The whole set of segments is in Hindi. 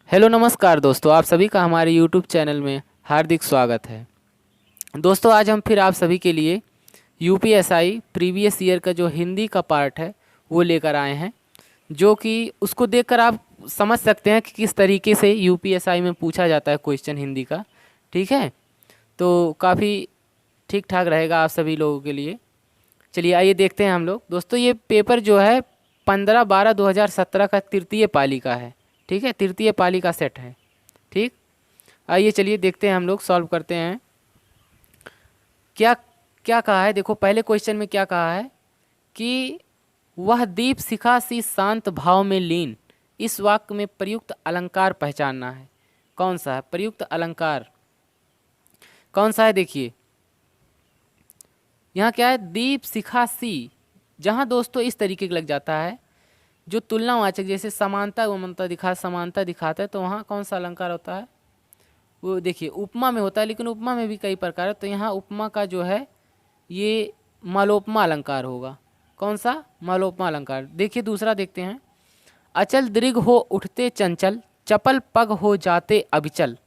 हेलो नमस्कार दोस्तों, आप सभी का हमारे यूट्यूब चैनल में हार्दिक स्वागत है। दोस्तों आज हम फिर आप सभी के लिए यूपीएसआई प्रीवियस ईयर का जो हिंदी का पार्ट है वो लेकर आए हैं, जो कि उसको देखकर आप समझ सकते हैं कि किस तरीके से यूपीएसआई में पूछा जाता है क्वेश्चन हिंदी का। ठीक है, तो काफ़ी ठीक ठाक रहेगा आप सभी लोगों के लिए। चलिए आइए देखते हैं हम लोग। दोस्तों ये पेपर जो है 15/12/2017 का तृतीय पाली का है। ठीक है, तृतीय पाली का सेट है। ठीक, आइए चलिए देखते हैं, हम लोग सॉल्व करते हैं। क्या क्या कहा है, देखो पहले क्वेश्चन में क्या कहा है कि वह दीप शिखा सी शांत भाव में लीन। इस वाक्य में प्रयुक्त अलंकार पहचानना है। कौन सा है प्रयुक्त अलंकार, कौन सा है? देखिए यहाँ क्या है, दीप शिखा सी। जहाँ दोस्तों इस तरीके का लग जाता है जो तुलनावाचक, जैसे समानता समानता दिखाता है, तो वहाँ कौन सा अलंकार होता है? वो देखिए उपमा में होता है, लेकिन उपमा में भी कई प्रकार है, तो यहाँ उपमा का जो है ये मालोपमा अलंकार होगा। कौन सा? मालोपमा अलंकार। देखिए दूसरा देखते हैं। अचल दृढ़ हो उठते चंचल, चपल पग हो जाते अबिचल।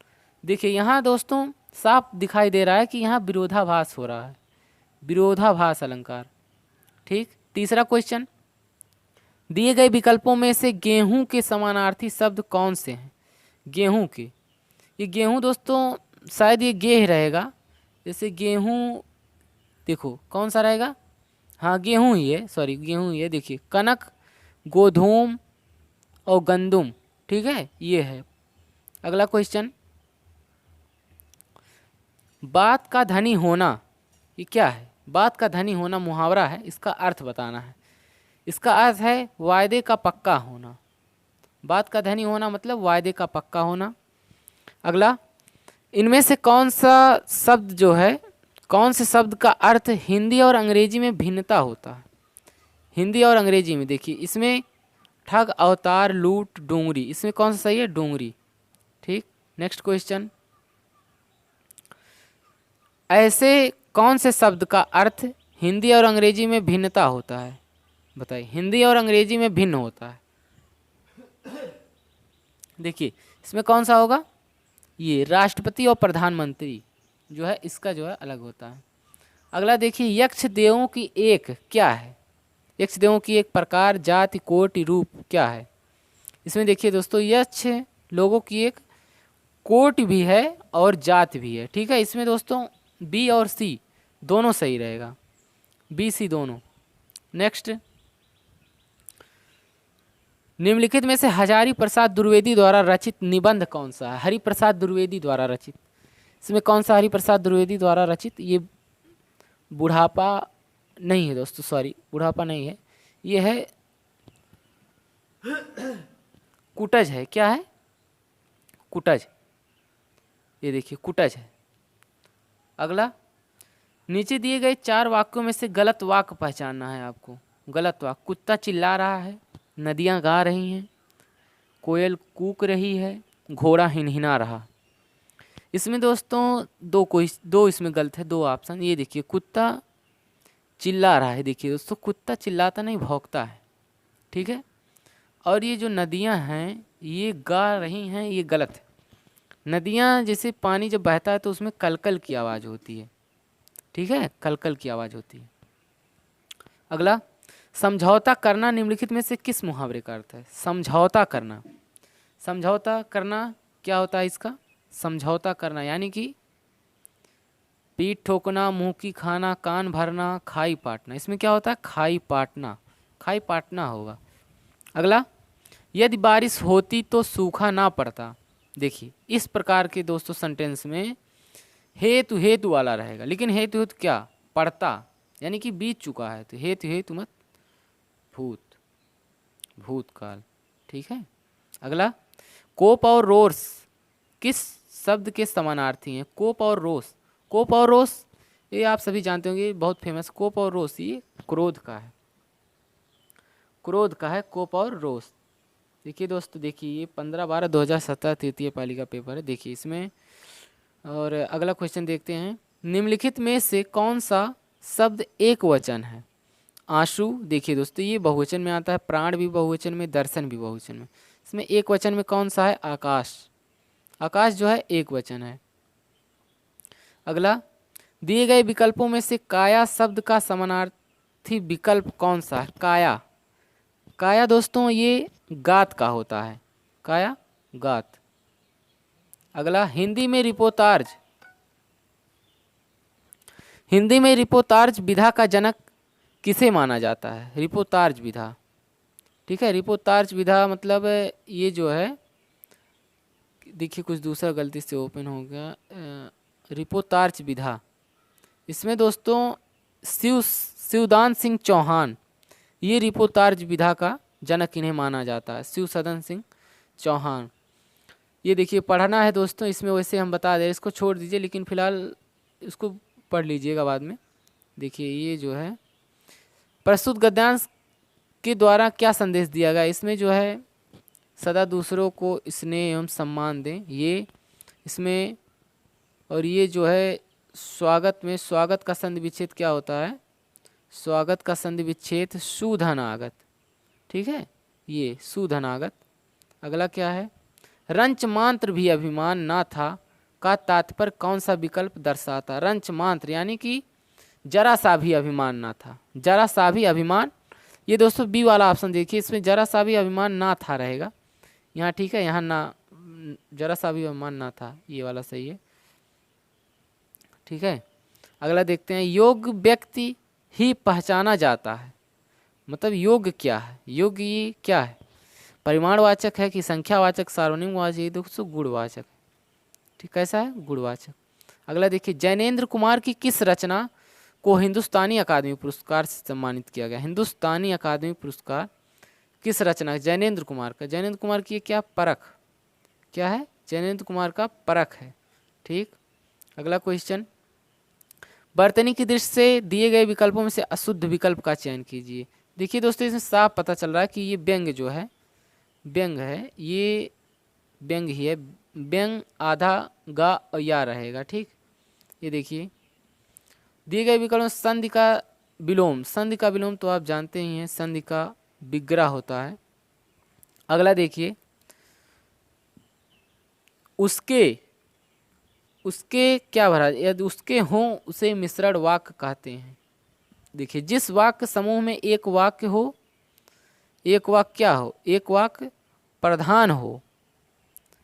देखिए यहाँ दोस्तों साफ दिखाई दे रहा है कि यहाँ विरोधाभास हो रहा है, विरोधाभास अलंकार। ठीक, तीसरा क्वेश्चन, दिए गए विकल्पों में से गेहूं के समानार्थी शब्द कौन से हैं? गेहूं के, ये गेहूं दोस्तों शायद ये गेह रहेगा। जैसे गेहूं, देखो कौन सा रहेगा? हाँ गेहूं ही है, सॉरी गेहूं ही है। देखिए कनक, गोधूम और गंदुम। ठीक है, ये है। अगला क्वेश्चन, बात का धनी होना, ये क्या है? बात का धनी होना मुहावरा है, इसका अर्थ बताना है। इसका अर्थ है वायदे का पक्का होना। बात का धनी होना मतलब वायदे का पक्का होना। अगला, इनमें से कौन सा शब्द जो है, कौन से शब्द का अर्थ हिंदी और अंग्रेजी में भिन्नता होता है? हिंदी और अंग्रेजी में देखिए, इसमें ठग, अवतार, लूट, डोंगरी, इसमें कौन सा सही है? डोंगरी। ठीक, नेक्स्ट क्वेश्चन, ऐसे कौन से शब्द का अर्थ हिंदी और अंग्रेजी में भिन्नता होता है? बताइए, हिंदी और अंग्रेजी में भिन्न होता है। देखिए इसमें कौन सा होगा? ये राष्ट्रपति और प्रधानमंत्री जो है, इसका जो है अलग होता है। अगला देखिए, यक्ष देवों की एक क्या है? यक्ष देवों की एक प्रकार, जाति, कोटि, रूप क्या है? इसमें देखिए दोस्तों यक्ष लोगों की एक कोटि भी है और जाति भी है। ठीक है, इसमें दोस्तों बी और सी दोनों सही रहेगा, बी सी दोनों। नेक्स्ट, निम्नलिखित में से हजारी प्रसाद द्विवेदी द्वारा रचित निबंध कौन सा है? हरिप्रसाद द्विवेदी द्वारा रचित, इसमें कौन सा हरिप्रसाद द्विवेदी द्वारा रचित? ये बुढ़ापा नहीं है दोस्तों, सॉरी बुढ़ापा नहीं है, ये है कुटज है। क्या है? कुटज। ये देखिए कुटज है। अगला, नीचे दिए गए 4 वाक्यों में से गलत वाक्य पहचानना है आपको। गलत वाक्य, कुत्ता चिल्ला रहा है, नदियाँ गा रही हैं, कोयल कूक रही है, घोड़ा हिनहिना रहा। इसमें दोस्तों दो इसमें गलत है, 2 ऑप्शन। ये देखिए कुत्ता चिल्ला रहा है, देखिए दोस्तों कुत्ता चिल्लाता नहीं, भौंकता है। ठीक है, और ये जो नदियाँ हैं ये गा रही हैं, ये गलत है। नदियाँ जैसे पानी जब बहता है तो उसमें कलकल की आवाज़ होती है। ठीक है, कलकल की आवाज़ होती है। अगला, समझौता करना निम्नलिखित में से किस मुहावरे का अर्थ है? समझौता करना, समझौता करना क्या होता है इसका? समझौता करना यानी कि पीठ ठोकना, मुंह की खाना, कान भरना, खाई पाटना। इसमें क्या होता है? खाई पाटना, खाई पाटना होगा। अगला, यदि बारिश होती तो सूखा ना पड़ता। देखिए इस प्रकार के दोस्तों सेंटेंस में हेतु हेतु वाला रहेगा, लेकिन हेतु हेतु क्या? पड़ता यानी कि बीत चुका है, तो हेतु हेतु मत भूत, भूतकाल। ठीक है। अगला, कोप और रोष किस शब्द के समानार्थी हैं? कोप और रोष, कोप और रोष ये आप सभी जानते होंगे, बहुत फेमस। कोप और रोष ये क्रोध का है, क्रोध का है कोप और रोष। देखिए दोस्तों, देखिए ये 15/12/2017 तृतीय पाली का पेपर है। देखिए इसमें, और अगला क्वेश्चन देखते हैं। निम्नलिखित में से कौन सा शब्द एक वचन है? आंसू, देखिए दोस्तों ये बहुवचन में आता है, प्राण भी बहुवचन में, दर्शन भी बहुवचन में। इसमें एक वचन में कौन सा है? आकाश। आकाश जो है एक वचन है। अगला, दिए गए विकल्पों में से काया शब्द का समानार्थी विकल्प कौन सा है? काया। काया दोस्तों ये गात का होता है, काया गात। अगला, हिंदी में रिपोर्टाज, हिंदी में रिपोर्टाज विधा का जनक किसे माना जाता है? रिपोर्टाज विधा, ठीक है। रिपोर्टाज विधा मतलब ये जो है, देखिए कुछ दूसरा गलती से ओपन हो गया। रिपोर्टाज विधा, इसमें दोस्तों शिवदान सिंह चौहान, ये रिपोर्टाज विधा का जनक इन्हें माना जाता है, शिवसदन सिंह चौहान। ये देखिए पढ़ना है दोस्तों, इसमें वैसे हम बता दें, इसको छोड़ दीजिए, लेकिन फिलहाल इसको पढ़ लीजिएगा बाद में। देखिए ये जो है, प्रस्तुत गद्यांश के द्वारा क्या संदेश दिया गया? इसमें जो है, सदा दूसरों को स्नेह एवं सम्मान दें, ये इसमें। और ये जो है स्वागत में, स्वागत का संधि विच्छेद क्या होता है? स्वागत का संधि विच्छेद सुधनागत, ठीक है, ये सुधनागत। अगला क्या है? रंच मात्र भी अभिमान ना था का तात्पर्य कौन सा विकल्प दर्शाता? रंच मात्र यानी कि जरा सा भी अभिमान ना था, जरा सा भी अभिमान। ये दोस्तों बी वाला ऑप्शन देखिए, इसमें जरा सा भी अभिमान ना था रहेगा यहाँ, ठीक है, यहाँ ना, जरा सा भी अभिमान ना था, ये वाला सही है, ठीक है। अगला देखते हैं, योग्य व्यक्ति ही पहचाना जाता है, मतलब योग्य क्या है? योग्य ये क्या है? परिमाणवाचक है कि संख्यावाचक, सार्वजनिक वाचक? ये दोस्तों गुणवाचक, ठीक, कैसा है? गुणवाचक। अगला देखिए, जैनेन्द्र कुमार की किस रचना को हिंदुस्तानी अकादमी पुरस्कार से सम्मानित किया गया? हिंदुस्तानी अकादमी पुरस्कार किस रचना? जैनेन्द्र कुमार का। जैनेन्द्र कुमार की क्या? परख, क्या है? जैनेन्द्र कुमार का परख है, ठीक। अगला क्वेश्चन, वर्तनी की दृष्टि से दिए गए विकल्पों में से अशुद्ध विकल्प का चयन कीजिए। देखिए दोस्तों, इसमें साफ पता चल रहा है कि ये व्यंग जो है, व्यंग है, ये व्यंग ही है। व्यंग आधा गा और या रहेगा, ठीक। ये देखिए, दिए गए विकल्प में संधि का विलोम, संधि का विलोम तो आप जानते ही हैं, संधि का विग्रह होता है। अगला देखिए, उसके, उसके क्या भरा? यदि उसके हों उसे मिश्रण वाक्य कहते हैं। देखिए, जिस वाक्य समूह में एक वाक्य हो, एक वाक्य क्या हो? एक वाक्य प्रधान हो,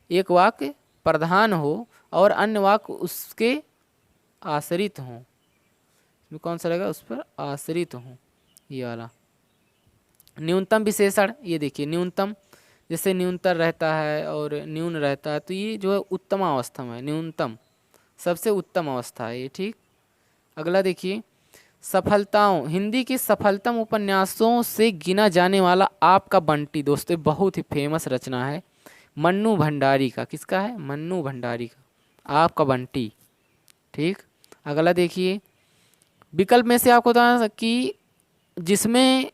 एक वाक्य प्रधान हो और अन्य वाक्य उसके आश्रित हों। इसमें कौन सा रहेगा? उस पर आश्रित हों, ये वाला। न्यूनतम विशेषण, ये देखिए, न्यूनतम जैसे न्यूनतर रहता है और न्यून रहता है, तो ये जो है उत्तम अवस्था में है, न्यूनतम सबसे उत्तम अवस्था है ये, ठीक। अगला देखिए, सफलताओं, हिंदी के सफलतम उपन्यासों से गिना जाने वाला आपका बंटी, दोस्तों बहुत ही फेमस रचना है, मन्नू भंडारी का। किसका है? मन्नू भंडारी का, आपका बंटी, ठीक। अगला देखिए, विकल्प में से आपको बताना कि जिसमें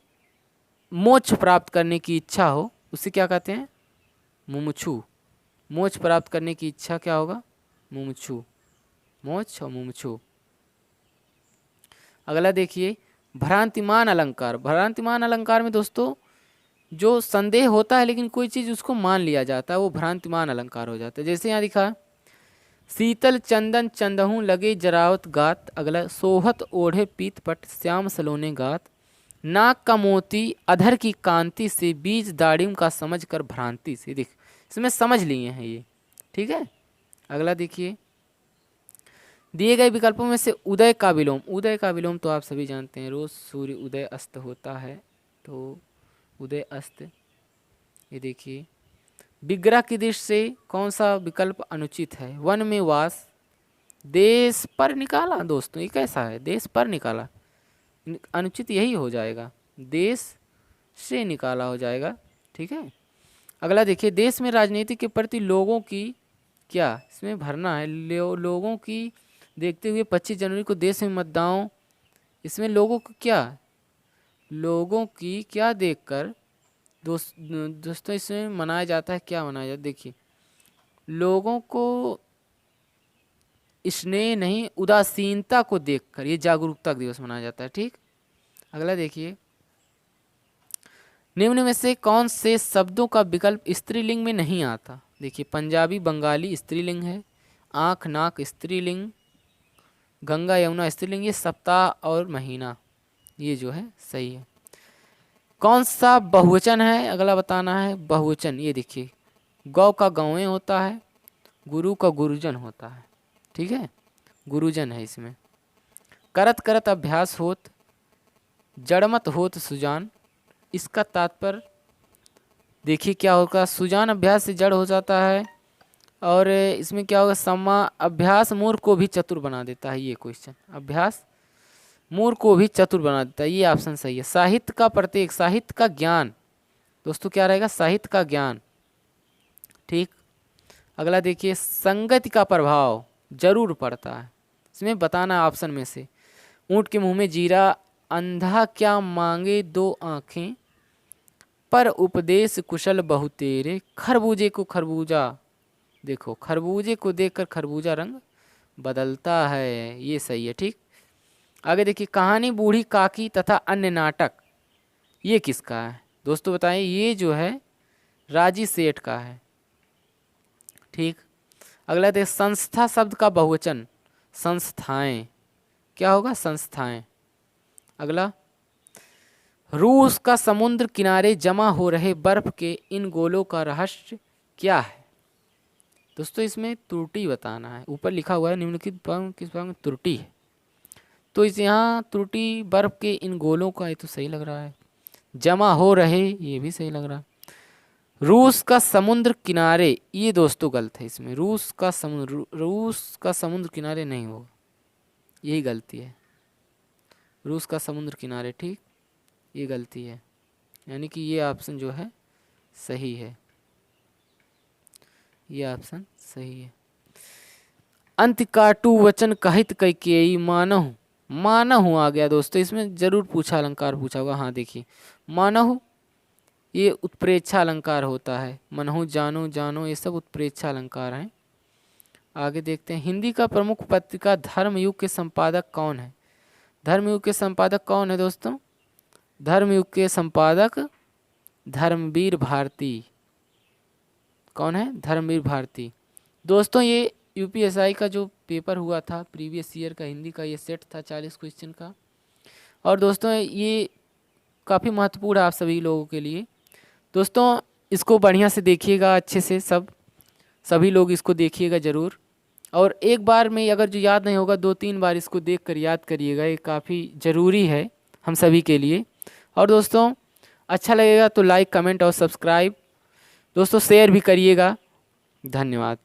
मोक्ष प्राप्त करने की इच्छा हो उसे क्या कहते हैं? मुमुक्षु। मोक्ष प्राप्त करने की इच्छा क्या होगा? मुमुक्षु, मोक्ष और मुमुक्षु। अगला देखिए, भ्रांतिमान अलंकार, भ्रांतिमान अलंकार में दोस्तों जो संदेह होता है लेकिन कोई चीज़ उसको मान लिया जाता है, वो भ्रांतिमान अलंकार हो जाता है। जैसे यहाँ दिखा, शीतल चंदन चंदहूँ लगे जरावत गात। अगला, सोहत ओढ़े पीत पट श्याम सलोने गात। नाक का मोती अधर की कांति से बीज दाड़िम का समझ कर भ्रांति से। देख, इसमें समझ लिए हैं ये, ठीक है। अगला देखिए, दिए गए विकल्पों में से उदय का विलोम, उदय का विलोम तो आप सभी जानते हैं, रोज सूर्य उदय अस्त होता है, तो उदय अस्त। ये देखिए, विग्रह की दृष्टि से कौन सा विकल्प अनुचित है? वन में वास, देश पर निकाला। दोस्तों ये कैसा है? देश पर निकाला, अनुचित यही हो जाएगा, देश से निकाला हो जाएगा, ठीक है। अगला देखिए, देश में राजनीति के प्रति लोगों की क्या, इसमें भरना है, लोगों की देखते हुए 25 जनवरी को देश में मतदान। इसमें लोगों को क्या, लोगों की क्या देखकर दोस्तों इसमें मनाया जाता है, क्या मनाया जाता है? देखिए, लोगों को स्नेह नहीं, उदासीनता को देखकर ये जागरूकता दिवस मनाया जाता है, ठीक। अगला देखिए, निम्न में से कौन से शब्दों का विकल्प स्त्रीलिंग में नहीं आता? देखिए, पंजाबी बंगाली स्त्रीलिंग है, आँख नाक स्त्रीलिंग, गंगा यमुना स्त्रीलिंग, ये सप्ताह और महीना, ये जो है सही है। कौन सा बहुवचन है, अगला बताना है। बहुवचन, ये देखिए, गौ का गौएं होता है, गुरु का गुरुजन होता है, ठीक है, गुरुजन है इसमें। करत करत अभ्यास होत, जड़मत होत सुजान, इसका तात्पर्य देखिए क्या होगा। सुजान अभ्यास से जड़ हो जाता है, और इसमें क्या होगा, सम्मा अभ्यास मूर्ख को भी चतुर बना देता है। ये क्वेश्चन, अभ्यास मूर्ख को भी चतुर बना देता है, ये ऑप्शन सही है। साहित्य का प्रत्येक, साहित्य का ज्ञान, दोस्तों क्या रहेगा, साहित्य का ज्ञान, ठीक। अगला देखिए, संगति का प्रभाव जरूर पड़ता है, इसमें बताना ऑप्शन में से। ऊँट के मुंह में जीरा, अंधा क्या मांगे दो आंखें, पर उपदेश कुशल बहु तेरे, खरबूजे को खरबूजा, देखो खरबूजे को देखकर खरबूजा रंग बदलता है, ये सही है, ठीक। आगे देखिए, कहानी बूढ़ी काकी तथा अन्य नाटक, ये किसका है दोस्तों बताएं? ये जो है राजी सेठ का है, ठीक। अगला देखिए, संस्था शब्द का बहुवचन संस्थाएं, क्या होगा, संस्थाएं। अगला, रूस का समुद्र किनारे जमा हो रहे बर्फ के इन गोलों का रहस्य क्या है? दोस्तों इसमें त्रुटि बताना है, ऊपर लिखा हुआ है निम्नलिखित भाग किस भाग में त्रुटि है, तो इस यहाँ त्रुटि बर्फ के इन गोलों का, ये तो सही लग रहा है। जमा हो रहे, ये भी सही लग रहा है। रूस का समुद्र किनारे, ये दोस्तों गलत है, इसमें रूस का समुद्र किनारे नहीं होगा, यही गलती है। रूस का समुद्र किनारे, ठीक, ये गलती है, यानी कि ये ऑप्शन जो है सही है, ये ऑप्शन सही है। अंत काटू वचन कहित कैकेयी मानहु, मानहु आ गया दोस्तों, इसमें जरूर पूछा अलंकार पूछा होगा। हाँ देखिए, मानहु ये उत्प्रेक्षा अलंकार होता है, मनहु जानो जानो, ये सब उत्प्रेक्षा अलंकार हैं। आगे देखते हैं, हिंदी का प्रमुख पत्रिका धर्मयुग के संपादक कौन है? धर्मयुग के संपादक कौन है दोस्तों? धर्मयुग के संपादक धर्मवीर भारती। कौन है? धर्मवीर भारती। दोस्तों ये यूपीएसआई का जो पेपर हुआ था प्रीवियस ईयर का, हिंदी का ये सेट था 40 क्वेश्चन का, और दोस्तों ये काफ़ी महत्वपूर्ण है आप सभी लोगों के लिए। दोस्तों इसको बढ़िया से देखिएगा, अच्छे से सभी लोग इसको देखिएगा ज़रूर, और एक बार में अगर जो याद नहीं होगा 2-3 बार इसको देख कर याद करिएगा, ये काफ़ी ज़रूरी है हम सभी के लिए। और दोस्तों अच्छा लगेगा तो लाइक कमेंट और सब्सक्राइब दोस्तों शेयर भी करिएगा। धन्यवाद।